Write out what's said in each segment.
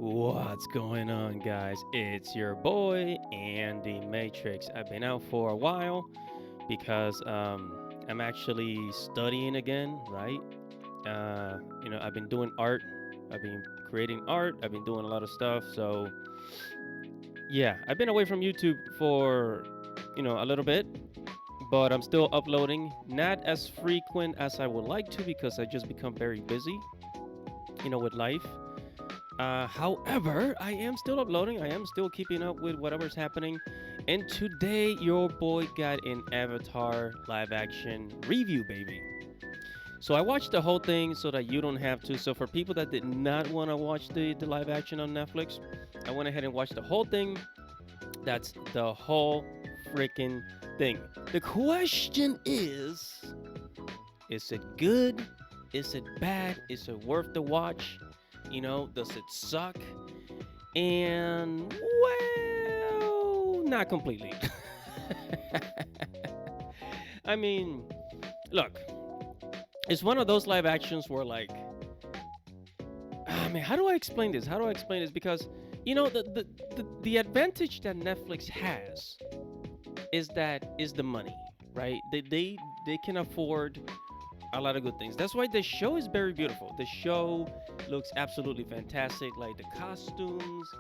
What's going on, guys? It's your boy Andy Matrix. I've been out for a while because I'm actually studying again, right? I've been doing art. I've been creating art. I've been doing a lot of stuff. So yeah, I've been away from YouTube for a little bit, but I'm still uploading. Not as frequent as I would like to because I just become very busy, with life. However, I am still uploading. I am still keeping up with whatever's happening. And today, your boy got an Avatar live action review, baby. So I watched the whole thing so that you don't have to. So for people that did not want to watch the live action on Netflix, I went ahead and watched the whole thing. That's the whole freaking thing. The question is it good? Is it bad? Is it worth the watch? Does it suck? And well, not completely. I mean, look, it's one of those live actions where, like, how do I explain this? How do I explain this? Because the advantage that Netflix has is the money, right? They can afford a lot of good things. That's why the show is very beautiful. The show looks absolutely fantastic. Like the costumes,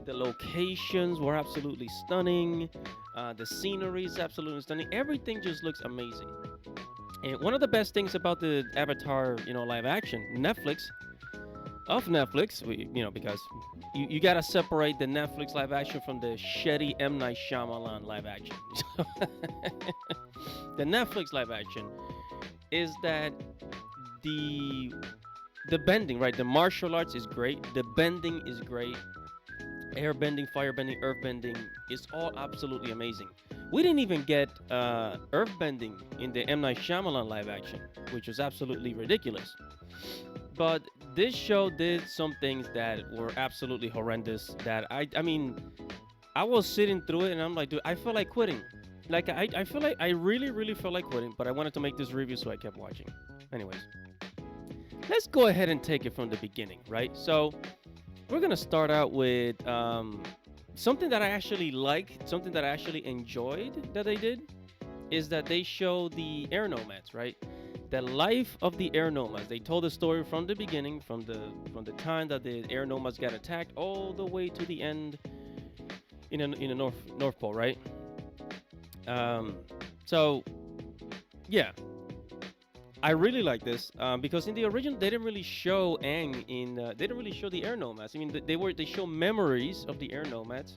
the locations were absolutely stunning. The scenery is absolutely stunning. Everything just looks amazing. And one of the best things about the Avatar, live action, Netflix, because you gotta separate the Netflix live action from the shitty M. Night Shyamalan live action. The Netflix live action is that the the bending, right? The martial arts is great. The bending is great. Airbending, firebending, earthbending is all absolutely amazing. We didn't even get earthbending in the M. Night Shyamalan live action, which was absolutely ridiculous. But this show did some things that were absolutely horrendous. That I was sitting through it and I'm like, dude, I feel like quitting. Like I feel like I really, really felt like quitting, but I wanted to make this review, so I kept watching. Anyways, let's go ahead and take it from the beginning, right? So we're gonna start out with something that I actually liked, something that I actually enjoyed that they did, is that they show the air nomads, right? The life of the air nomads. They told the story from the beginning, from the time that the air nomads got attacked, all the way to the end in the North Pole, right? So yeah, I really like this because in the original they didn't really show Aang in. They didn't really show the air nomads. I mean, they show memories of the air nomads,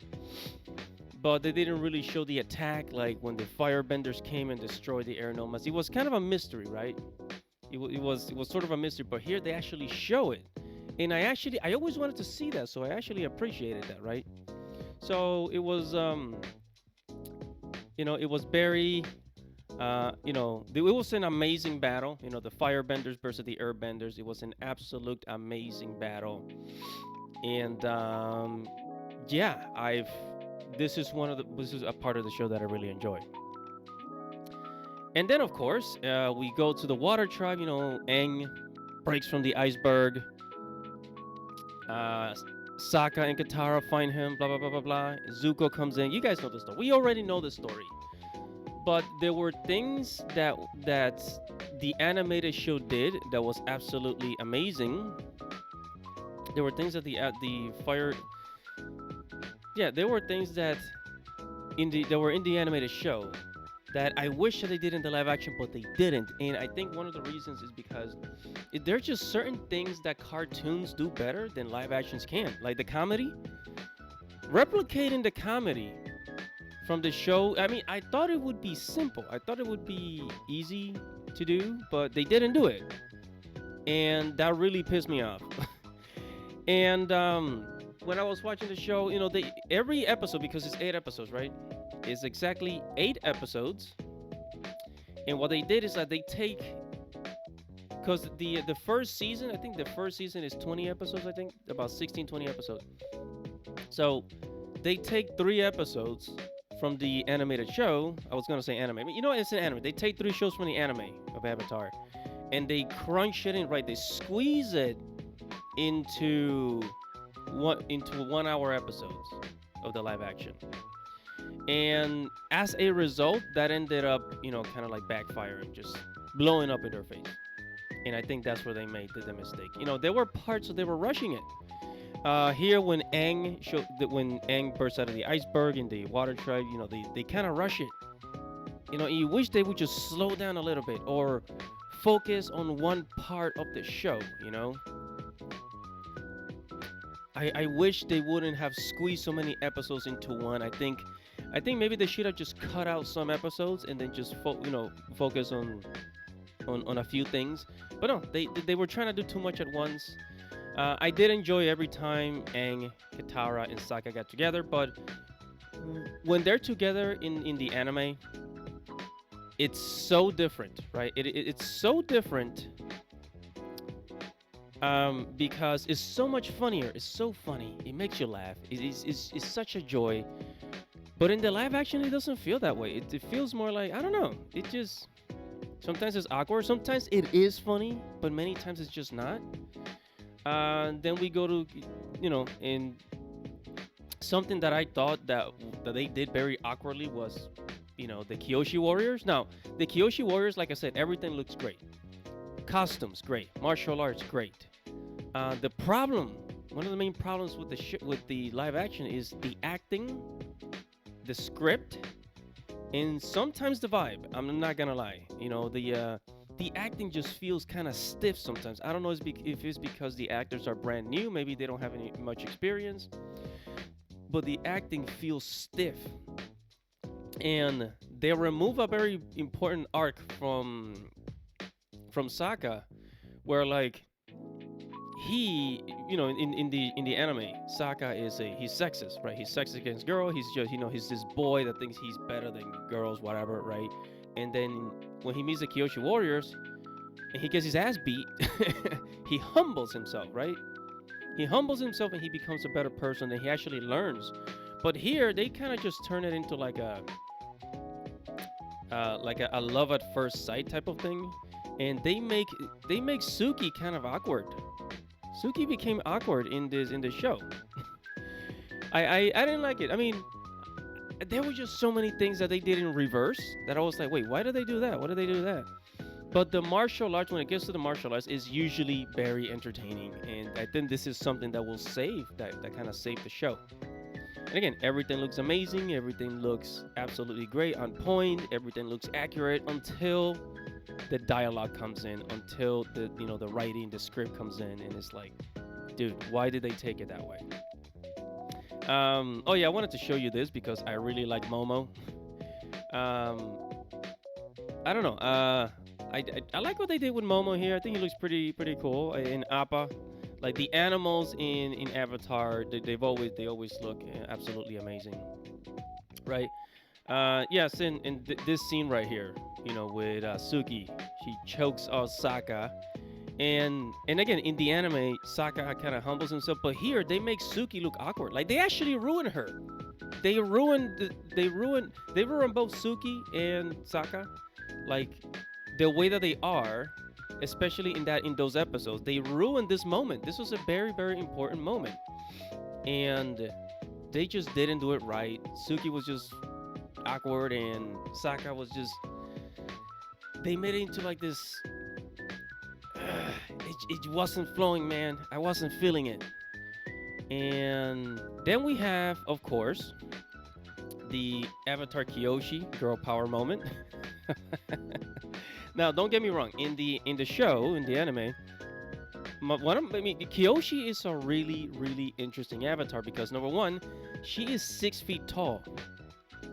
but they didn't really show the attack, like when the firebenders came and destroyed the air nomads. It was kind of a mystery, right? It was sort of a mystery, but here they actually show it, and I always wanted to see that, so I actually appreciated that, right? So it was very it was an amazing battle. The firebenders versus the airbenders. It was an absolute amazing battle. And yeah, this is a part of the show that I really enjoy. And then of course, we go to the water tribe. Aang breaks from the iceberg. Uh, Sokka and Katara find him. Blah blah blah blah blah. Zuko comes in. You guys know the story. We already know the story. But there were things that the animated show did that was absolutely amazing. There were things that the fire, yeah, there were things that were in the animated show that I wish that they did in the live action, but they didn't. And I think one of the reasons is because there are just certain things that cartoons do better than live actions can, like the comedy. Replicating the comedy from the show, I mean, I thought it would be simple. I thought it would be easy to do, but they didn't do it. And that really pissed me off. And when I was watching the show, every episode, because it's 8 episodes, right? It's exactly 8 episodes. And what they did is that they take, because the first season, I think the first season is 20 episodes, I think, about 16, 20 episodes. So they take 3 episodes from the animated show. I was gonna say anime, but it's an anime. They take 3 shows from the anime of Avatar, and they crunch it in, right? They squeeze it into 1 hour episodes of the live action. And as a result, that ended up, kind of like backfiring, just blowing up in their face. And I think that's where they made the mistake. There were parts that they were rushing it. Here, when Aang bursts out of the iceberg in the water tribe, they kind of rush it. You wish they would just slow down a little bit or focus on one part of the show. I wish they wouldn't have squeezed so many episodes into one. I think maybe they should have just cut out some episodes and then just focus on a few things. But no, they were trying to do too much at once. I did enjoy every time Aang, Katara, and Sokka got together, but when they're together in the anime, it's so different, right? It's so different because it's so much funnier. It's so funny. It makes you laugh. It's such a joy. But in the live action, it doesn't feel that way. It feels more like, I don't know. It just, sometimes it's awkward. Sometimes it is funny, but many times it's just not. Then we go to, in something that I thought that they did very awkwardly was, the Kyoshi Warriors. Now, the Kyoshi Warriors, like I said, everything looks great. Costumes, great. Martial arts, great. The problem, one of the main problems with the live action is the acting, the script, and sometimes the vibe. I'm not gonna lie. The acting just feels kind of stiff sometimes. I don't know if it's because the actors are brand new. Maybe they don't have much experience. But the acting feels stiff. And they remove a very important arc from Sokka, where like he, in the anime, Sokka he's sexist, right? He's sexist against girls. He's just, he's this boy that thinks he's better than girls, whatever, right? And then when he meets the Kyoshi Warriors and he gets his ass beat, he humbles himself, right? He humbles himself and he becomes a better person and he actually learns. But here they kind of just turn it into like a love at first sight type of thing, and they make Suki kind of awkward. Suki became awkward in the show. I didn't like it. I mean, there were just so many things that they did in reverse that I was like, wait, why did they do that? Why did they do that? But the martial arts, when it gets to the martial arts, is usually very entertaining, and I think this is something that will that kind of save the show. And again, everything looks amazing. Everything looks absolutely great, on point. Everything looks accurate until the dialogue comes in, until the writing, the script comes in, and it's like, dude, why did they take it that way? Oh yeah, I wanted to show you this because I really like Momo. I don't know. I like what they did with Momo here. I think he looks pretty cool. In Appa, like the animals in Avatar, they always look absolutely amazing, right? Yes, in this scene right here, with Suki, she chokes out Sokka, and again in the anime, Sokka kind of humbles himself, but here they make Suki look awkward. Like they actually ruin her. They ruined both Suki and Sokka, like the way that they are, especially in those episodes. They ruined this moment. This was a very, very important moment, and they just didn't do it right. Suki was just awkward, and Sokka was just. They made it into like this. It wasn't flowing, man. I wasn't feeling it. And then we have, of course, the Avatar Kyoshi girl power moment. Now, don't get me wrong. In the show, in the anime, Kyoshi is a really, really interesting avatar because number one, she is 6 feet tall.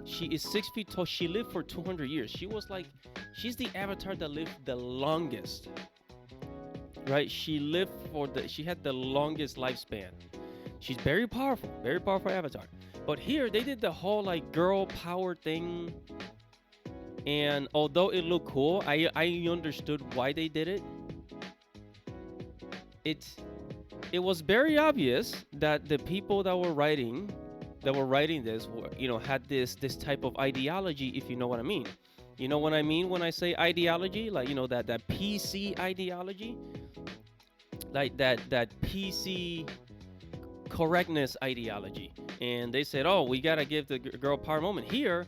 She is 6 feet tall. She lived for 200 years. She's the avatar that lived the longest. Right? She had the longest lifespan. She's very powerful avatar. But here they did the whole like girl power thing. And although it looked cool, I understood why they did it. It was very obvious that the people that were writing this had this type of ideology, if you know what I mean. You know what I mean when I say ideology? Like, that PC ideology? Like that PC correctness ideology, and they said, "Oh, we gotta give the girl power moment here."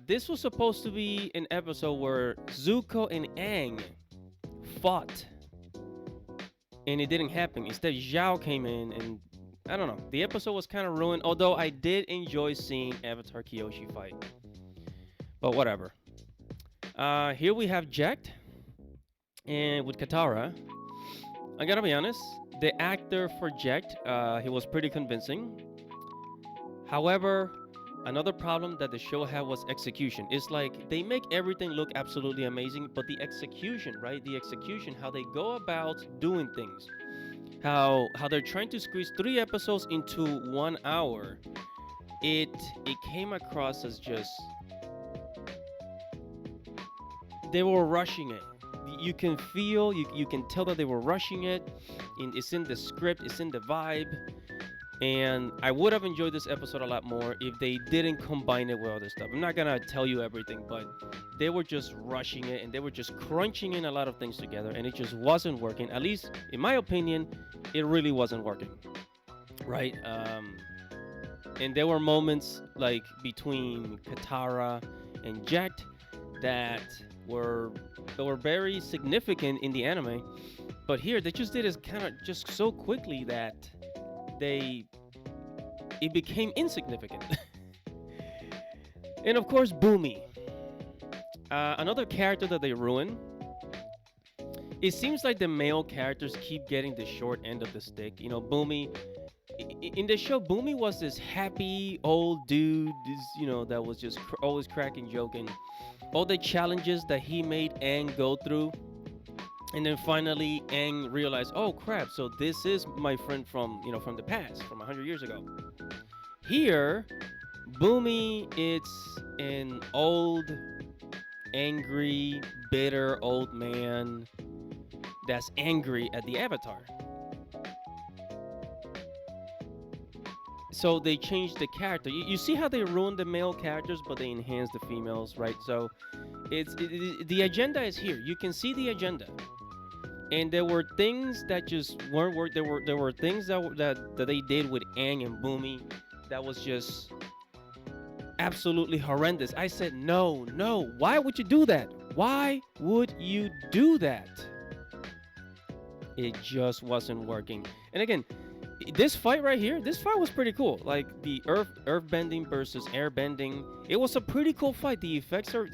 This was supposed to be an episode where Zuko and Aang fought, and it didn't happen. Instead, Zhao came in, and I don't know. The episode was kind of ruined. Although I did enjoy seeing Avatar Kyoshi fight, but whatever. Here we have Jack, and with Katara. I gotta be honest. The actor for Jack, he was pretty convincing. However, another problem that the show had was execution. It's like they make everything look absolutely amazing, but the execution, right? The execution, how they go about doing things, how they're trying to squeeze 3 episodes into 1 hour. It came across as just they were rushing it. You can feel, you can tell that they were rushing it. It's in the script, it's in the vibe. And I would have enjoyed this episode a lot more if they didn't combine it with other stuff. I'm not gonna tell you everything, but they were just rushing it and they were just crunching in a lot of things together, and it just wasn't working. At least, in my opinion, it really wasn't working. Right? And there were moments like between Katara and Jack that were very significant in the anime, but here they just did it kind of just so quickly that it became insignificant. And of course, Boomy, another character that they ruined. It seems like the male characters keep getting the short end of the stick. You know, Boomy. In the show, Boomy was this happy old dude, that was just always cracking, joking. All the challenges that he made Aang go through, and then finally Aang realized, oh crap, so this is my friend from the past, from 100 years ago. Here, Boomy, it's an old, angry, bitter old man that's angry at the Avatar. So they changed the character. You see how they ruined the male characters, but they enhanced the females, right? So the agenda is here. You can see the agenda, and there were things that just weren't work. There were things that they did with Aang and Boomy that was just absolutely horrendous. I said, no. Why would you do that? Why would you do that? It just wasn't working. And again, this fight right here, this fight was pretty cool. Like the earth bending versus air bending. It was a pretty cool fight. The effects are,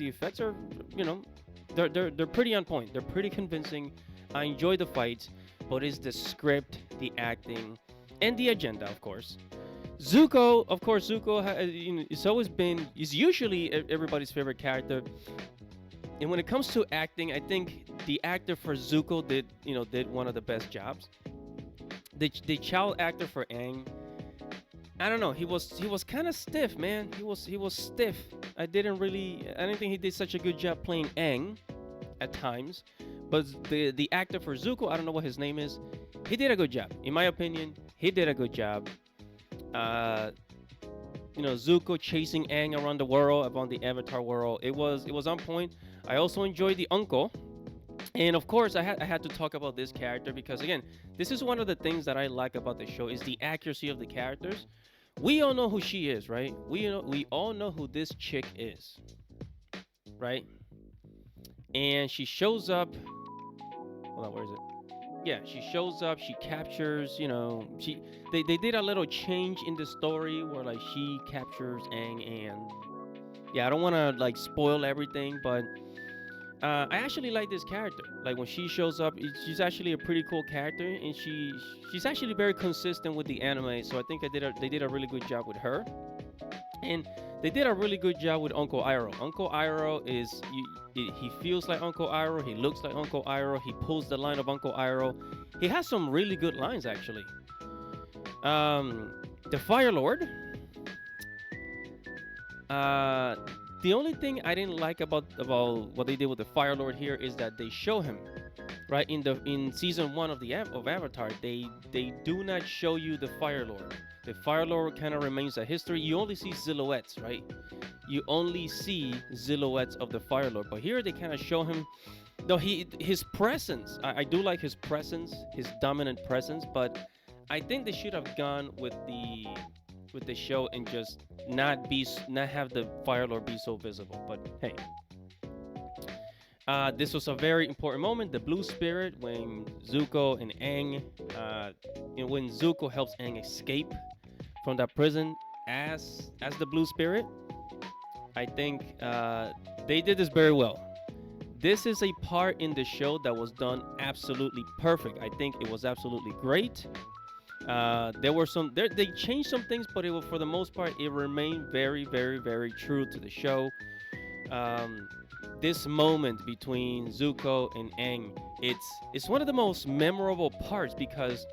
they're pretty on point. They're pretty convincing. I enjoy the fights, but it's the script, the acting, and the agenda, of course. Zuko, of course, is usually everybody's favorite character. And when it comes to acting, I think the actor for Zuko did one of the best jobs. The child actor for Aang, I don't know. He was kind of stiff, man. He was stiff. I didn't think he did such a good job playing Aang at times. But the actor for Zuko, I don't know what his name is. He did a good job, in my opinion. He did a good job. Zuko chasing Aang around the world, around the Avatar world. It was on point. I also enjoyed the uncle. And of course, I had to talk about this character because, again, this is one of the things that I like about the show is the accuracy of the characters. We all know who she is, right? We all know who this chick is, right? And she shows up. Hold on, where is it? Yeah, she shows up. She captures. They did a little change in the story where like she captures Aang, and yeah, I don't want to like spoil everything, but. I actually like this character. Like when she shows up, she's actually a pretty cool character, and she's actually very consistent with the anime. So I think they did a really good job with her, and they did a really good job with Uncle Iroh. Uncle Iroh he feels like Uncle Iroh. He looks like Uncle Iroh. He pulls the line of Uncle Iroh. He has some really good lines actually. The Fire Lord. The only thing I didn't like about what they did with the Fire Lord here is that they show him, right, in season 1 of Avatar. They do not show you the Fire Lord. The Fire Lord kind of remains a history. You only see silhouettes, right? You only see silhouettes of the Fire Lord. But here they kind of show him. Though his presence, I do like his presence, his dominant presence. But I think they should have gone with the show and just not have the Fire Lord be so visible. But hey, this was a very important moment. The Blue Spirit when Zuko and Aang, when Zuko helps Aang escape from that prison as the Blue Spirit. I think they did this very well. This is a part in the show that was done absolutely perfect. I think it was absolutely great. There were they changed some things, but it was, for the most part, it remained very, very, very true to the show. Um, this moment between Zuko and Aang, it's one of the most memorable parts because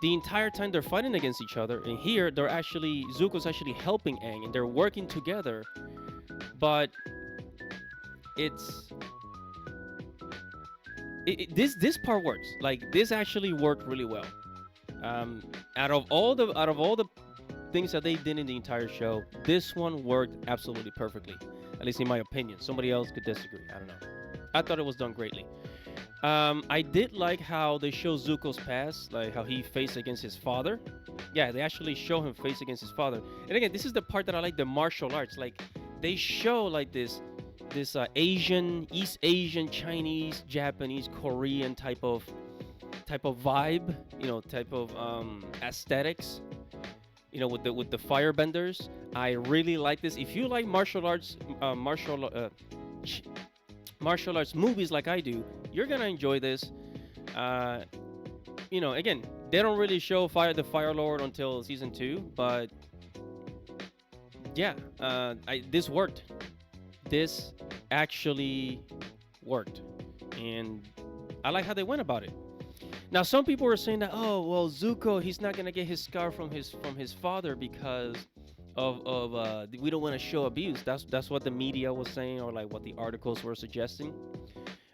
the entire time they're fighting against each other, and here Zuko's actually helping Aang, and they're working together. But it's this part works. Like this actually worked really well. Out of all the things that they did in the entire show, this one worked absolutely perfectly. At least in my opinion. Somebody else could disagree. I don't know. I thought it was done greatly. I did like how they show Zuko's past, like how he faced against his father. Yeah, they actually show him face against his father. And again, this is the part that I like, the martial arts. Like they show like this Asian, East Asian, Chinese, Japanese, Korean type of vibe, type of aesthetics, with the firebenders. I really like this. If you like martial arts movies like I do, you're gonna enjoy this. Again, they don't really show the Fire Lord until season 2, but yeah, this worked. This actually worked, and I like how they went about it. Now, some people were saying that, oh, well, Zuko, he's not gonna get his scar from his father because of we don't want to show abuse. That's what the media was saying, or like what the articles were suggesting.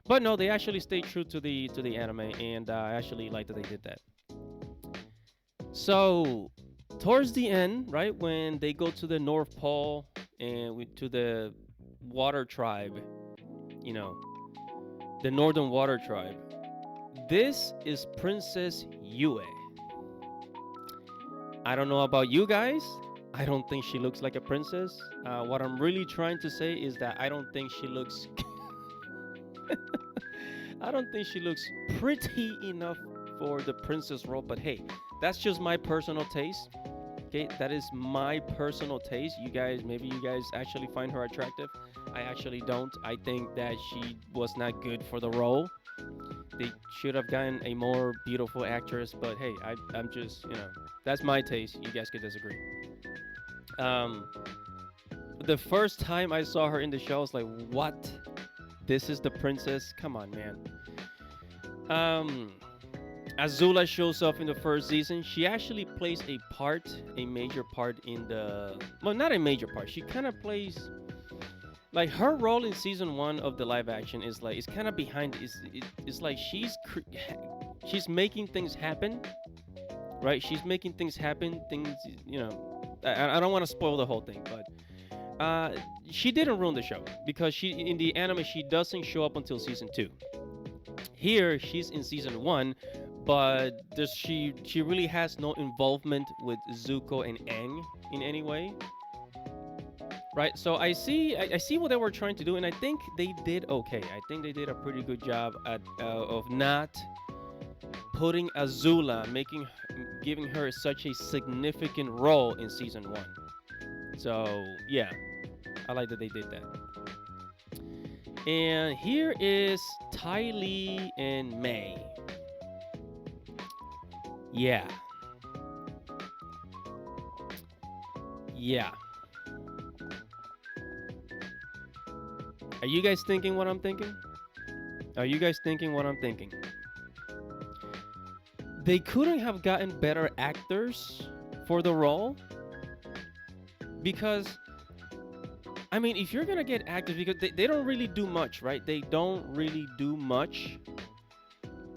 But no, they actually stayed true to the anime, and I actually like that they did that. So, towards the end, right when they go to the North Pole and to the Water Tribe, the Northern Water Tribe. This is Princess Yue. I don't know about you guys. I don't think she looks like a princess. What I'm really trying to say is that I don't think she looks. I don't think she looks pretty enough for the princess role. But hey, that's just my personal taste. Okay, that is my personal taste. Maybe you guys actually find her attractive. I actually don't. I think that she was not good for the role. They should have gotten a more beautiful actress, but hey, I'm just, that's my taste. You guys could disagree. The first time I saw her in the show, I was like, what? This is the princess? Come on, man. Azula shows up in the first season. She actually plays a major part in well, not a major part. She kind of plays, like, her role in season 1 of the live action is like, it's kind of behind. It's like she's making things happen, right? She's making things happen. I don't want to spoil the whole thing, but she didn't ruin the show because in the anime she doesn't show up until season 2. Here she's in season 1, but she really has no involvement with Zuko and Aang in any way. Right, so I see what they were trying to do, and I think they did okay. I think they did a pretty good job of not putting Azula, giving her such a significant role in season 1. So yeah, I like that they did that. And here is Ty Lee and May. Yeah. Are you guys thinking what I'm thinking? Are you guys thinking what I'm thinking? They couldn't have gotten better actors for the role, because I mean, if you're gonna get actors, because they don't really do much, right? They don't really do much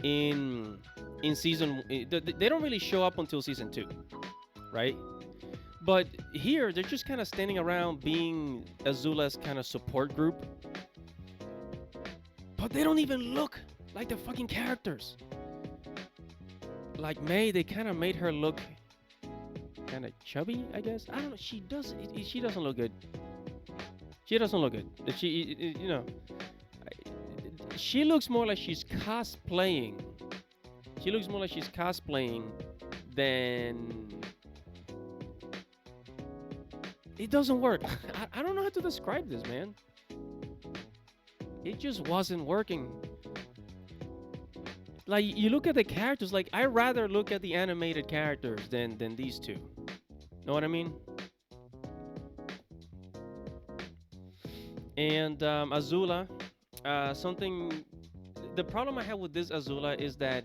in season. They don't really show up until season 2, right? But here they're just kind of standing around being Azula's kind of support group. But they don't even look like the fucking characters. like May, they kind of made her look kind of chubby, I guess. I don't know. She does. She doesn't look good. She doesn't look good. You know, she looks more like she's cosplaying. She looks more like she's cosplaying than. It doesn't work. I don't know how to describe this, man. It just wasn't working. Like, you look at the characters, like, I rather look at the animated characters than these two. Know what I mean? And Azula, something. The problem I have with this Azula is that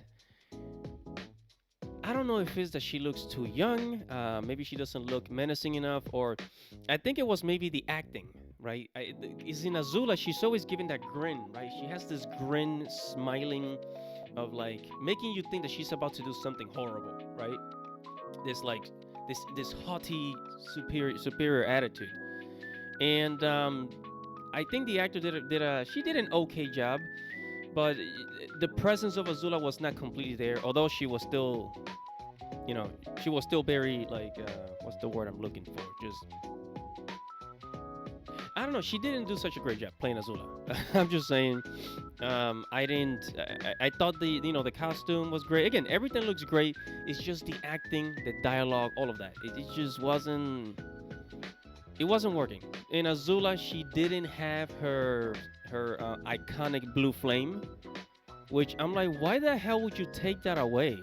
I don't know if it's that she looks too young. Maybe she doesn't look menacing enough, or I think it was maybe the acting, right? Is in Azula, she's always giving that grin, right? She has this grin, smiling, of like making you think that she's about to do something horrible, right? This like this haughty superior attitude, and I think the actor she did an okay job, but the presence of Azula was not completely there. Although she was still, you know, she was still very like what's the word I'm looking for? Just I don't know. She didn't do such a great job playing Azula. I'm just saying. I didn't. I thought the costume was great. Again, everything looks great. It's just the acting, the dialogue, all of that. It just wasn't. It wasn't working. In Azula, she didn't have her iconic blue flame, which I'm like, why the hell would you take that away?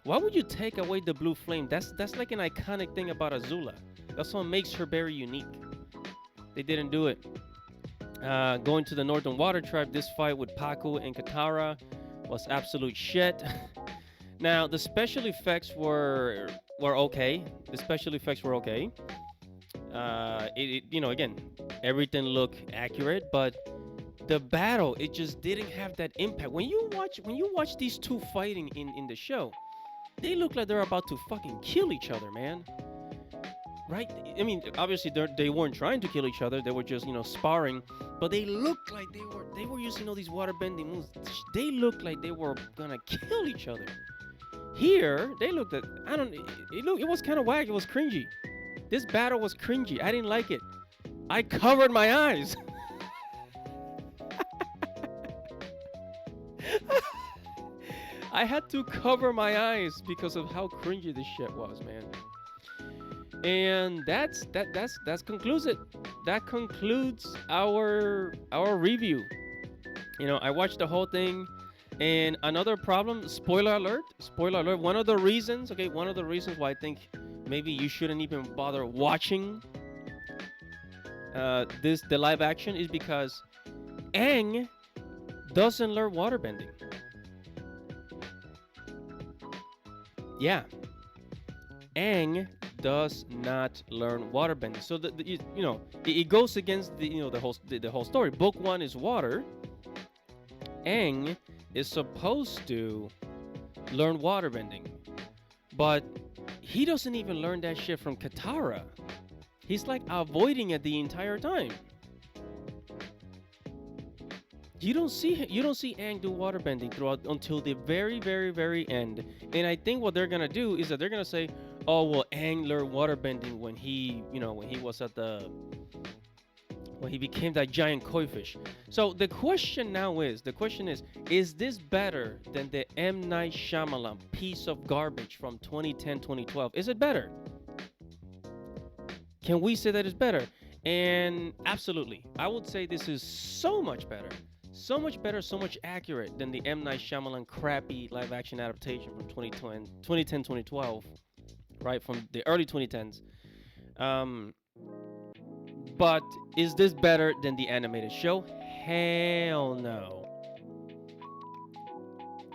Why would you take away the blue flame? That's like an iconic thing about Azula. That's what makes her very unique. They didn't do it. Going to the Northern Water Tribe, this fight with Paku and Katara was absolute shit. Now, the special effects were okay. The special effects were okay. Again, everything looked accurate, but the battle, it just didn't have that impact. When you watch these two fighting in the show, they look like they're about to fucking kill each other, man. Right? I mean, obviously they weren't trying to kill each other. They were just, sparring. But they looked like they were using all these waterbending moves. They looked like they were gonna kill each other. Here, they looked at it was kind of whack. It was cringy. This battle was cringy. I didn't like it. I covered my eyes. I had to cover my eyes because of how cringy this shit was, man. And that concludes it. That concludes our review. I watched the whole thing, and another problem. Spoiler alert. Spoiler alert. One of the reasons why I think maybe you shouldn't even bother watching the live action is because Aang doesn't learn waterbending. Yeah, Aang does not learn waterbending. So it goes against the whole story. Book 1 is water. Aang is supposed to learn waterbending, but he doesn't even learn that shit from Katara. He's like avoiding it the entire time. You don't see Aang do waterbending throughout until the very, very, very end. And I think what they're gonna do is that they're gonna say, "Oh well, Aang learned waterbending when he became that giant koi fish." So the question is this better than the M. Night Shyamalan piece of garbage from 2010, 2012? Is it better? Can we say that it's better? And absolutely, I would say this is so much better. So much better, so much accurate than the M. Night Shyamalan crappy live-action adaptation from 2010, 2012, right, from the early 2010s. But is this better than the animated show? Hell no.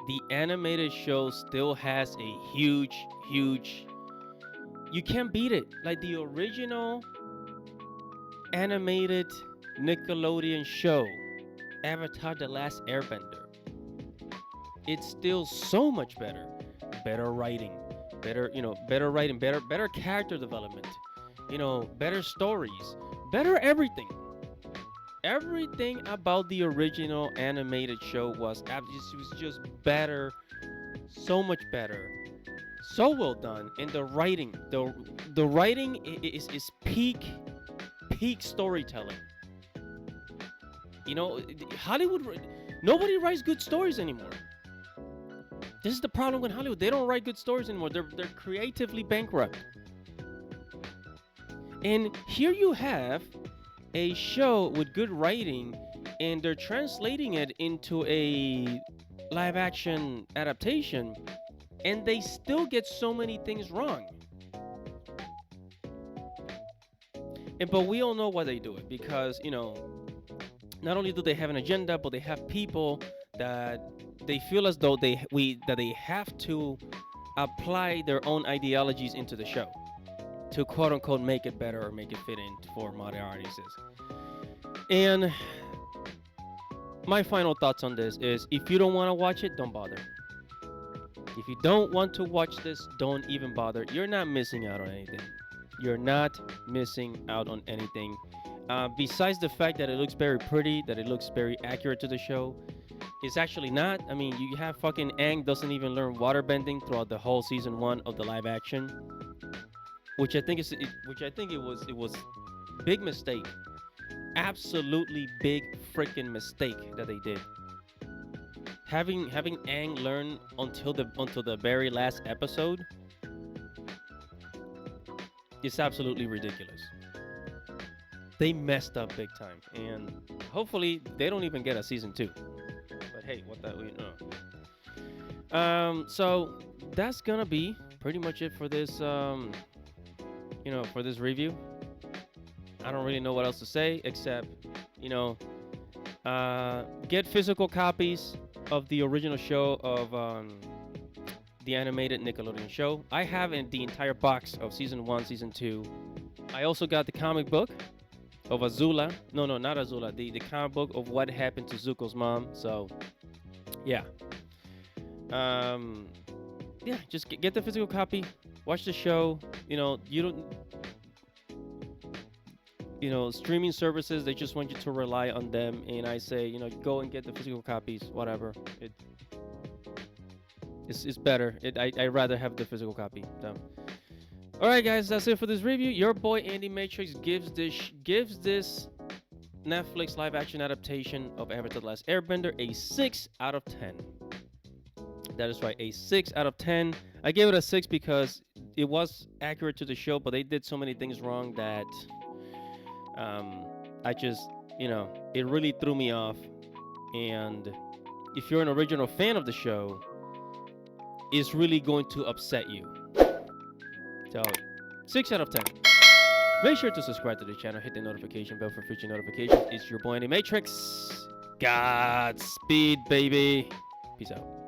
The animated show still has a huge, you can't beat it. Like the original animated Nickelodeon show, Avatar: The Last Airbender. It's still so much better. Better writing, better character development, better stories, better everything. Everything about the original animated show was just better, so much better, so well done, and the writing, the writing is peak storytelling. You know, Hollywood, nobody writes good stories anymore. This is the problem with Hollywood. They don't write good stories anymore. They're creatively bankrupt. And here you have a show with good writing, and they're translating it into a live action adaptation, and they still get so many things wrong. But we all know why they do it, because not only do they have an agenda, but they have people that they feel as though they have to apply their own ideologies into the show to quote unquote make it better or make it fit in for modern audiences. And my final thoughts on this is, if you don't want to watch it, don't bother. If you don't want to watch this, don't even bother. You're not missing out on anything. You're not missing out on anything. Besides the fact that it looks very pretty, that it looks very accurate to the show, it's actually not. I mean, you have fucking Aang doesn't even learn waterbending throughout the whole season 1 of the live action, which I think it was big mistake, absolutely big freaking mistake that they did. Having Aang learn until the very last episode is absolutely ridiculous. They messed up big time, and hopefully they don't even get a season 2. But hey, what that we know. So that's gonna be pretty much it for this for this review. I don't really know what else to say except get physical copies of the original show of the animated Nickelodeon show. I have the entire box of season 1, season 2. I also got the comic book of Azula. No, not Azula. The comic book of what happened to Zuko's mom. So, yeah. Just get the physical copy. Watch the show. Streaming services, they just want you to rely on them. And I say, go and get the physical copies, whatever. It's better. I'd rather have the physical copy. So. All right, guys, that's it for this review. Your boy Andy Matrix gives this Netflix live-action adaptation of Avatar: The Last Airbender a 6 out of 10. That is right, a 6 out of 10. I gave it a 6 because it was accurate to the show, but they did so many things wrong that I just, it really threw me off. And if you're an original fan of the show, it's really going to upset you. So, 6 out of 10. Make sure to subscribe to the channel, hit the notification bell for future notifications. It's your boy Andy Matrix. Godspeed, baby. Peace out.